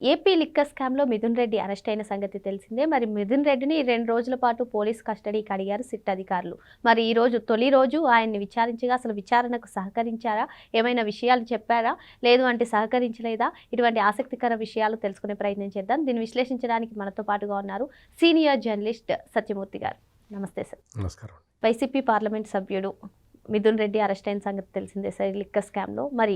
AP liquor స్కామ్‌లో Mithun Reddy arrest అయిన సంగతి తెలిసిందే. మరి మిథున్ రెడ్డిని 2 రోజుల పాటు పోలీస్ కస్టడీకి అడిగారు సిట్ అధికారులు. మరి ఈరోజు తొలి రోజు ఆయన్ని విచారించగా అసలు విచారణకు సహకరించారా? ఏమైనా విషయాలు చెప్పారా? లేదు అంటే సహకరించలేదా? ఇటువంటి ఆసక్తికర విషయాలు తెలుసుకునే ప్రయత్నం చేద్దాం. దీన్ని విశ్లేషించడానికి మనతో పాటుగా ఉన్నారు సీనియర్ జర్నలిస్ట్ సత్యమూర్తి గారు. నమస్తే సార్. నమస్కారం. వైసీపీ పార్లమెంట్ సభ్యుడు మిథున్ రెడ్డి అరెస్ట్ అయిన సంగతి తెలిసిందే సార్ లిక్కర్ స్కామ్‌లో. మరి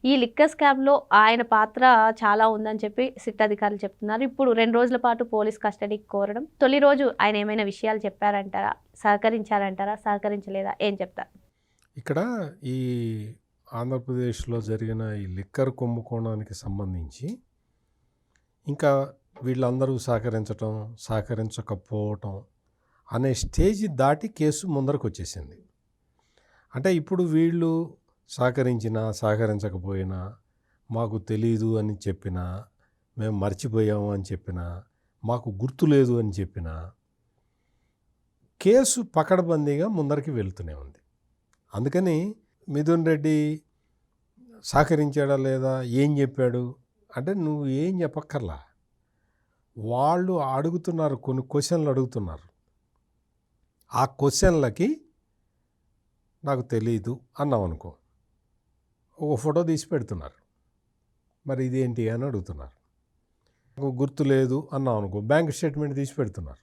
ఈ లిక్కర్ స్కామ్‌లో ఆయన పాత్ర చాలా ఉందని చెప్పి సిట్ అధికారులు చెప్తున్నారు. ఇప్పుడు 2 రోజుల పాటు పోలీస్ కస్టడీకి కోరడం. తొలి రోజు ఆయన ఏమైనా విషయాలు చెప్పారంటారా? సహకరించారంటారా? సహకరించలేదా? ఏం చెప్తారు? ఇక్కడ ఈ ఆంధ్రప్రదేశ్లో జరిగిన ఈ లిక్కర్ కుంభకోణానికి సంబంధించి ఇంకా వీళ్ళందరూ సహకరించటం, సహకరించకపోవటం అనే స్టేజ్ దాటి కేసు ముందరకు వచ్చేసింది. అంటే ఇప్పుడు వీళ్ళు సహకరించినా సహకరించకపోయినా మాకు తెలీదు అని చెప్పినా, మేము మర్చిపోయాము అని చెప్పినా, మాకు గుర్తులేదు అని చెప్పినా కేసు పకడ్బందీగా ముందరికి వెళ్తూనే ఉంది. అందుకని మిథున్ రెడ్డి సహకరించాడా లేదా, ఏం చెప్పాడు అంటే నువ్వు ఏం చెప్పక్కర్లా. వాళ్ళు అడుగుతున్నారు, కొన్ని క్వశ్చన్లు అడుగుతున్నారు. ఆ క్వశ్చన్లకి నాకు తెలీదు అన్నాం అనుకో, ఒక ఫోటో తీసి పెడుతున్నారు. మరి ఇదేంటి అని అడుగుతున్నారు. నాకు గుర్తు లేదు అన్నాం అనుకో, బ్యాంక్ స్టేట్మెంట్ తీసి పెడుతున్నారు.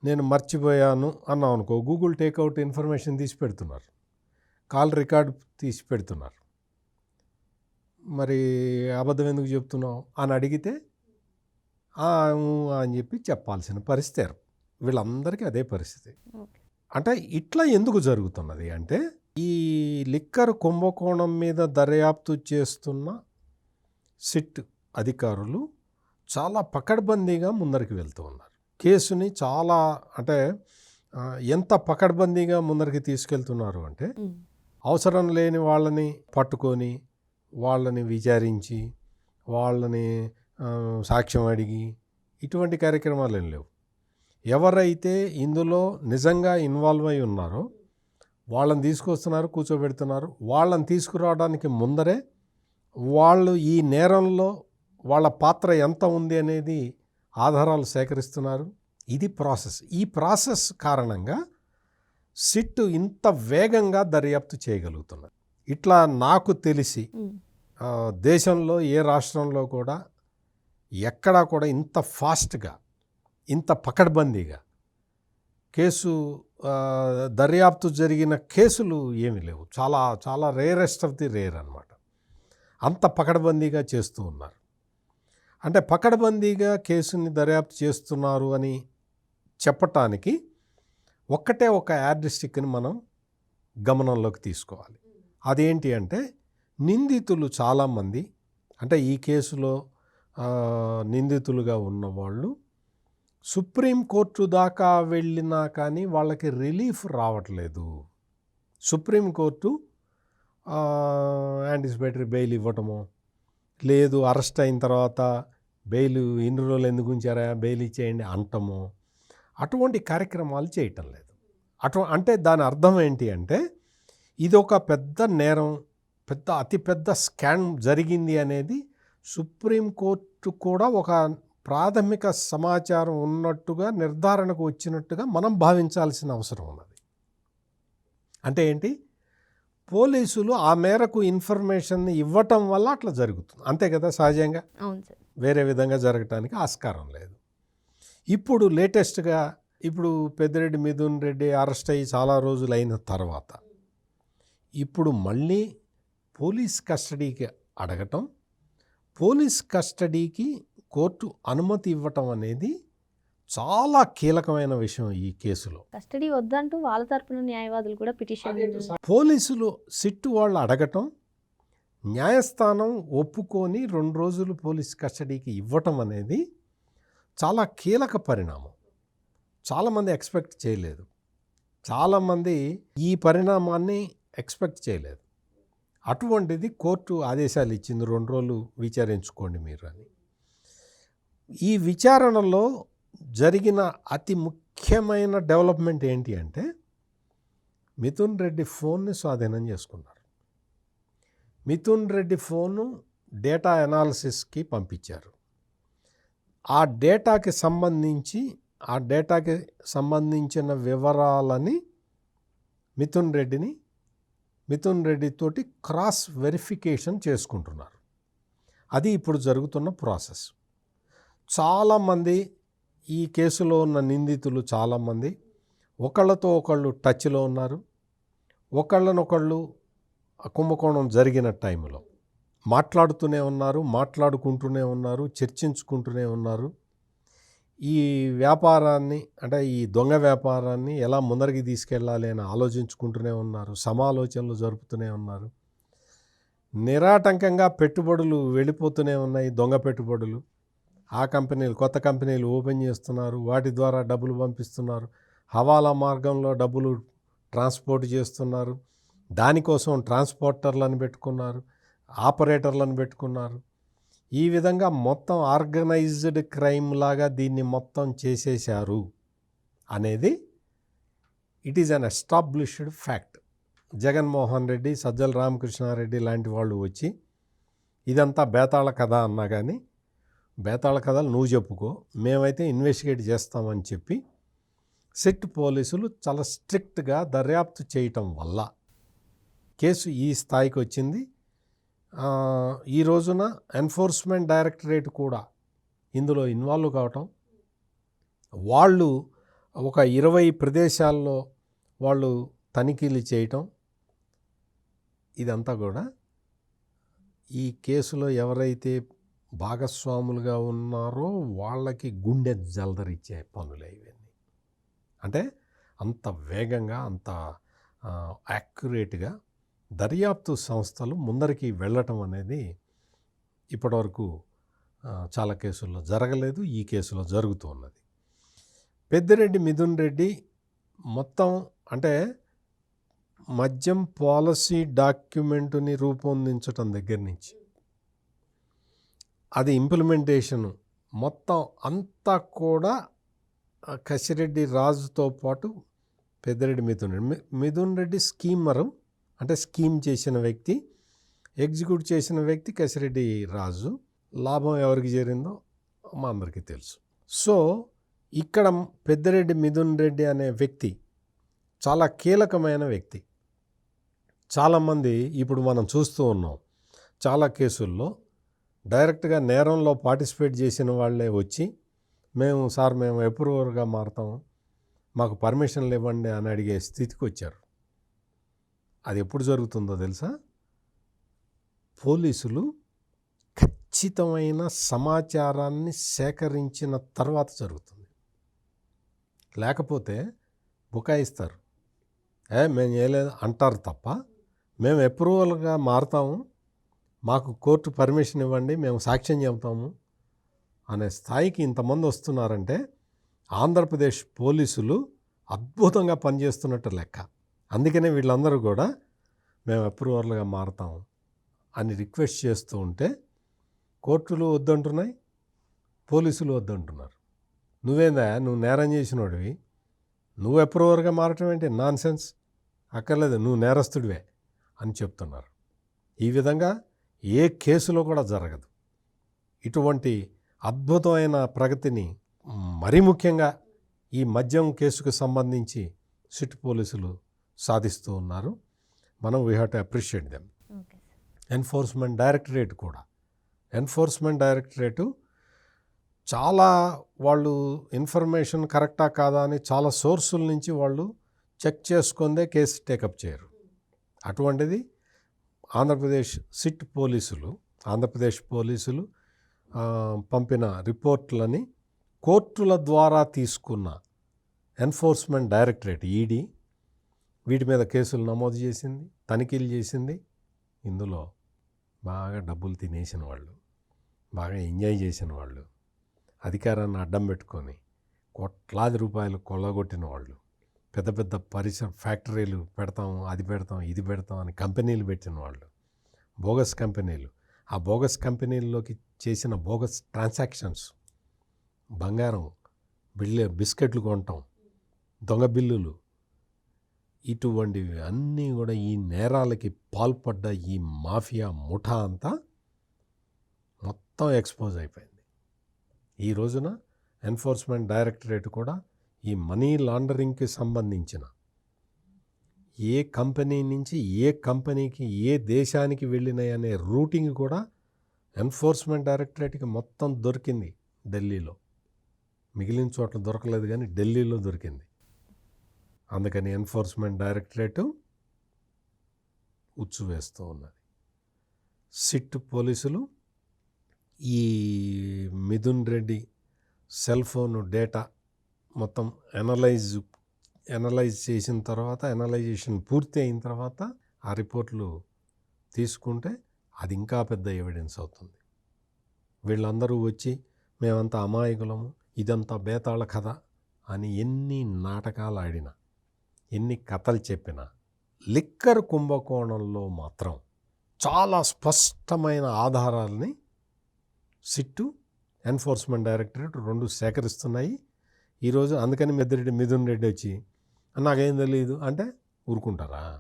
నేను మర్చిపోయాను అన్నాం అనుకో, గూగుల్ టేక్అవుట్ ఇన్ఫర్మేషన్ తీసి పెడుతున్నారు. కాల్ రికార్డ్ తీసి పెడుతున్నారు. మరి అబద్ధం ఎందుకు చెప్తున్నావు అని అడిగితే అని చెప్పి చెప్పాల్సిన పరిస్థితి. వీళ్ళందరికీ అదే పరిస్థితి. అంటే ఇట్లా ఎందుకు జరుగుతున్నది అంటే, ఈ లిక్కర్ కుంభకోణం మీద దర్యాప్తు చేస్తున్న సిట్ అధికారులు చాలా పకడ్బందీగా ముందరికి వెళ్తూ ఉన్నారు. కేసుని చాలా అంటే ఎంత పకడ్బందీగా ముందరికి తీసుకెళ్తున్నారు అంటే, అవసరం లేని వాళ్ళని పట్టుకొని వాళ్ళని విచారించి వాళ్ళని సాక్ష్యం అడిగి ఇటువంటి కార్యక్రమాలు ఏం లేవు. ఎవరైతే ఇందులో నిజంగా ఇన్వాల్వ్ అయి ఉన్నారో వాళ్ళని తీసుకొస్తున్నారు, కూర్చోబెడుతున్నారు. వాళ్ళని తీసుకురావడానికి ముందరే వాళ్ళు ఈ నేరంలో వాళ్ళ పాత్ర ఎంత ఉంది అనేది ఆధారాలు సేకరిస్తున్నారు. ఇది ప్రాసెస్. ఈ ప్రాసెస్ కారణంగా సిట్ ఇంత వేగంగా దర్యాప్తు చేయగలుగుతున్నది. ఇట్లా నాకు తెలిసి దేశంలో ఏ రాష్ట్రంలో కూడా ఎక్కడా కూడా ఇంత ఫాస్ట్గా, ఇంత పకడ్బందీగా కేసు దర్యాప్తు జరిగిన కేసులు ఏమీ లేవు. చాలా చాలా రేరెస్ట్ ఆఫ్ ది రేర్ అన్నమాట. అంత పకడ్బందీగా చేస్తూ ఉన్నారు. అంటే పకడ్బందీగా కేసుని దర్యాప్తు చేస్తున్నారు అని చెప్పటానికి ఒక్కటే ఒక యాడ్రిస్టిక్ని మనం గమనంలోకి తీసుకోవాలి. అదేంటి అంటే, నిందితులు చాలామంది, అంటే ఈ కేసులో నిందితులుగా ఉన్నవాళ్ళు సుప్రీంకోర్టు దాకా వెళ్ళినా కానీ వాళ్ళకి రిలీఫ్ రావట్లేదు. సుప్రీంకోర్టు యాంటిసిపేటరీ బెయిల్ ఇవ్వటము, లేదు అరెస్ట్ అయిన తర్వాత బెయిల్ ఇన్ని రోజులు ఎందుకు ఉంచారా, బెయిల్ ఇచ్చేయండి అంటము, అటువంటి కార్యక్రమాలు చేయటం లేదు. అంటే దాని అర్థం ఏంటి అంటే, ఇది ఒక పెద్ద నేరం, అతిపెద్ద స్కామ్ జరిగింది అనేది సుప్రీంకోర్టు కూడా ఒక ప్రాథమిక సమాచారం ఉన్నట్టుగా, నిర్ధారణకు వచ్చినట్టుగా మనం భావించాల్సిన అవసరం ఉన్నది. అంటే ఏంటి, పోలీసులు ఆ మేరకు ఇన్ఫర్మేషన్ ఇవ్వటం వల్ల అట్లా జరుగుతుంది, అంతే కదా. సహజంగా వేరే విధంగా జరగటానికి ఆస్కారం లేదు. ఇప్పుడు లేటెస్ట్గా ఇప్పుడు పెద్దిరెడ్డి మిథున్ రెడ్డి అరెస్ట్ అయ్యి చాలా రోజులు అయిన తర్వాత ఇప్పుడు మళ్ళీ పోలీస్ కస్టడీకి అడగటం, పోలీస్ కస్టడీకి కోర్టు అనుమతి ఇవ్వటం అనేది చాలా కీలకమైన విషయం ఈ కేసులో. కస్టడీ వద్దంటూ వాళ్ళ తరపున న్యాయవాదులు కూడా పిటిషన్, పోలీసులు సిట్టు వాళ్ళు అడగటం, న్యాయస్థానం ఒప్పుకొని 2 రోజులు పోలీస్ కస్టడీకి ఇవ్వటం అనేది చాలా కీలక పరిణామం. చాలామంది ఎక్స్పెక్ట్ చేయలేదు. చాలామంది ఈ పరిణామాన్ని ఎక్స్పెక్ట్ చేయలేదు. అటువంటిది కోర్టు ఆదేశాలు ఇచ్చింది, 2 రోజులు విచారించుకోండి మీరు అని. ఈ విచారణలో జరిగిన అతి ముఖ్యమైన డెవలప్మెంట్ ఏంటి అంటే, మిథున్ రెడ్డి ఫోన్ని స్వాధీనం చేసుకున్నారు. మిథున్ రెడ్డి ఫోను డేటా అనాలిసిస్కి పంపించారు. ఆ డేటాకి సంబంధించిన వివరాలని మిథున్ రెడ్డి తోటి క్రాస్ వెరిఫికేషన్ చేసుకుంటున్నారు. అది ఇప్పుడు జరుగుతున్న ప్రాసెస్. చాలామంది ఈ కేసులో ఉన్న నిందితులు చాలామంది ఒకళ్ళతో ఒకళ్ళు టచ్లో ఉన్నారు. ఒకళ్ళనొకళ్ళు కుంభకోణం జరిగిన టైంలో మాట్లాడుతూనే ఉన్నారు, మాట్లాడుకుంటూనే ఉన్నారు, చర్చించుకుంటూనే ఉన్నారు. ఈ వ్యాపారాన్ని అంటే ఈ దొంగ వ్యాపారాన్ని ఎలా ముందరికి తీసుకెళ్ళాలి అని ఆలోచించుకుంటూనే ఉన్నారు, సమాలోచనలు జరుపుతూనే ఉన్నారు. నిరాటంకంగా పెట్టుబడులు వెళ్ళిపోతూనే ఉన్నాయి, దొంగ పెట్టుబడులు. ఆ కంపెనీలు కొత్త కంపెనీలు ఓపెన్ చేస్తున్నారు, వాటి ద్వారా డబ్బులు పంపిస్తున్నారు, హవాలా మార్గంలో డబ్బులు ట్రాన్స్పోర్ట్ చేస్తున్నారు, దానికోసం ట్రాన్స్పోర్టర్లను పెట్టుకున్నారు, ఆపరేటర్లను పెట్టుకున్నారు. ఈ విధంగా మొత్తం ఆర్గనైజ్డ్ క్రైమ్ లాగా దీన్ని మొత్తం చేసేశారు అనేది it is an established fact. Jaganmohan Reddy, Sajjala Ramakrishna Reddy లాంటి వాళ్ళు వచ్చి ఇదంతా బేతాళ కథ అన్నా కానీ, బేతాళ కథలు నువ్వు చెప్పుకో, మేమైతే ఇన్వెస్టిగేట్ చేస్తామని చెప్పి సిట్ పోలీసులు చాలా స్ట్రిక్ట్గా దర్యాప్తు చేయటం వల్ల కేసు ఈ స్థాయికి వచ్చింది. ఈ రోజున ఎన్ఫోర్స్మెంట్ డైరెక్టరేట్ కూడా ఇందులో ఇన్వాల్వ్ కావటం, వాళ్ళు ఒక 20 ప్రదేశాల్లో వాళ్ళు తనిఖీలు చేయటం, ఇదంతా కూడా ఈ కేసులో ఎవరైతే భాగస్వాములుగా ఉన్నారో వాళ్ళకి గుండె జలదరిచ్చే పనులే ఇవన్నీ. అంటే అంత వేగంగా, అంత యాక్యురేట్గా దర్యాప్తు సంస్థలు ముందరికి వెళ్ళటం అనేది ఇప్పటివరకు చాలా కేసుల్లో జరగలేదు, ఈ కేసులో జరుగుతూ ఉన్నది. పెద్దిరెడ్డి మిథున్ రెడ్డి మొత్తం అంటే మద్యం పాలసీ డాక్యుమెంటుని రూపొందించటం దగ్గర నుంచి అది ఇంప్లిమెంటేషను మొత్తం అంతా కూడా కసిరెడ్డి రాజుతో పాటు పెద్దిరెడ్డి మిథున్ రెడ్డి స్కీమరు, అంటే స్కీమ్ చేసిన వ్యక్తి, ఎగ్జిక్యూట్ చేసిన వ్యక్తి కసిరెడ్డి రాజు. లాభం ఎవరికి చేరిందో మా అందరికీ తెలుసు. సో ఇక్కడ పెద్దిరెడ్డి మిథున్ రెడ్డి అనే వ్యక్తి చాలా కీలకమైన వ్యక్తి. చాలామంది ఇప్పుడు మనం చూస్తూ ఉన్నాం, చాలా కేసుల్లో డైరెక్ట్గా నేరంలో పార్టిసిపేట్ చేసిన వాళ్ళే వచ్చి మేము అప్రూవర్గా మారుతాము, మాకు పర్మిషన్లు ఇవ్వండి అని అడిగే స్థితికి వచ్చారు. అది ఎప్పుడు జరుగుతుందో తెలుసా? పోలీసులు ఖచ్చితమైన సమాచారాన్ని సేకరించిన తర్వాత జరుగుతుంది. లేకపోతే బుకాయిస్తారు, మేము చేయలేదు అంటారు తప్ప, మేము అప్రూవల్గా మారుతాము, మాకు కోర్టు పర్మిషన్ ఇవ్వండి, మేము సాక్ష్యం చెబుతాము అనే స్థాయికి ఇంతమంది వస్తున్నారంటే ఆంధ్రప్రదేశ్ పోలీసులు అద్భుతంగా పనిచేస్తున్నట్టు లెక్క. అందుకనే వీళ్ళందరూ కూడా మేము అప్రూవర్లుగా మారుతాము అని రిక్వెస్ట్ చేస్తూ ఉంటే కోర్టులు వద్దంటున్నాయి, పోలీసులు వద్దంటున్నారు. నువ్వు నేరం చేసినోడివి, నువ్వు అప్రూవర్గా మారటం ఏంటి? నాన్ సెన్స్, అక్కర్లేదు, నువ్వు నేరస్తుడివే అని చెప్తున్నారు. ఈ విధంగా ఏ కేసులో కూడా జరగదు. ఇటువంటి అద్భుతమైన ప్రగతిని మరీ ముఖ్యంగా ఈ మద్యం కేసుకు సంబంధించి సిట్ పోలీసులు సాధిస్తూ ఉన్నారు. మనం we have to appreciate them. Enforcement directorate చాలా వాళ్ళు ఇన్ఫర్మేషన్ కరెక్టా కాదా అని చాలా సోర్సుల నుంచి వాళ్ళు చెక్ చేసుకుందే కేసు టేకప్ చేయరు. అటువంటిది ఆంధ్రప్రదేశ్ పోలీసులు పంపిన రిపోర్ట్లని కోర్టుల ద్వారా తీసుకున్న ఎన్ఫోర్స్మెంట్ డైరెక్టరేట్ ఈడీ వీటి మీద కేసులు నమోదు చేసింది, తనిఖీలు చేసింది. ఇందులో బాగా డబ్బులు తినేసిన వాళ్ళు, బాగా ఎంజాయ్ చేసిన వాళ్ళు, అధికారాన్ని అడ్డం పెట్టుకొని కోట్లాది రూపాయలు కొల్లగొట్టిన వాళ్ళు, పెద్ద పెద్ద ఫ్యాక్టరీలు పెడతాం, అది పెడతాం, ఇది పెడతాం అని కంపెనీలు పెట్టిన వాళ్ళు, బోగస్ కంపెనీలు, ఆ బోగస్ కంపెనీల్లోకి చేసిన బోగస్ ట్రాన్సాక్షన్స్, బంగారం, బిస్కెట్లు కొనటం, దొంగ బిల్లులు, ఇటువంటివి అన్నీ కూడా ఈ నేరాలకి పాల్పడ్డ ఈ మాఫియా ముఠా అంతా మొత్తం ఎక్స్పోజ్ అయిపోయింది. ఈ రోజున ఎన్ఫోర్స్మెంట్ డైరెక్టరేట్ కూడా ఈ మనీ లాండరింగ్కి సంబంధించిన ఏ కంపెనీ నుంచి ఏ కంపెనీకి ఏ దేశానికి వెళ్ళినాయి అనే రూటింగ్ కూడా ఎన్ఫోర్స్మెంట్ డైరెక్టరేట్కి మొత్తం దొరికింది ఢిల్లీలో. మిగిలిన చోట్ల దొరకలేదు కానీ ఢిల్లీలో దొరికింది. అందుకని ఎన్ఫోర్స్మెంట్ డైరెక్టరేటు ఉచ్చు వేస్తూ ఉన్నది. సిట్ పోలీసులు ఈ Mithun Reddy cell phone data మొత్తం ఎనలైజ్ చేసిన తర్వాత, ఎనలైజేషన్ పూర్తి అయిన తర్వాత ఆ రిపోర్ట్లు తీసుకుంటే అది ఇంకా పెద్ద ఎవిడెన్స్ అవుతుంది. వీళ్ళందరూ వచ్చి మేమంతా అమాయకులము, ఇదంతా బేతాళ కథ అని ఎన్ని నాటకాలు ఆడినా, ఎన్ని కథలు చెప్పినా, లిక్కర్ కుంభకోణంలో మాత్రం చాలా స్పష్టమైన ఆధారాలని సిట్టు, ఎన్ఫోర్స్మెంట్ డైరెక్టరేట్ రెండు సేకరిస్తున్నాయి ఈరోజు. అందుకని మిథున్ రెడ్డి వచ్చి నాకేం తెలియదు అంటే ఊరుకుంటారా?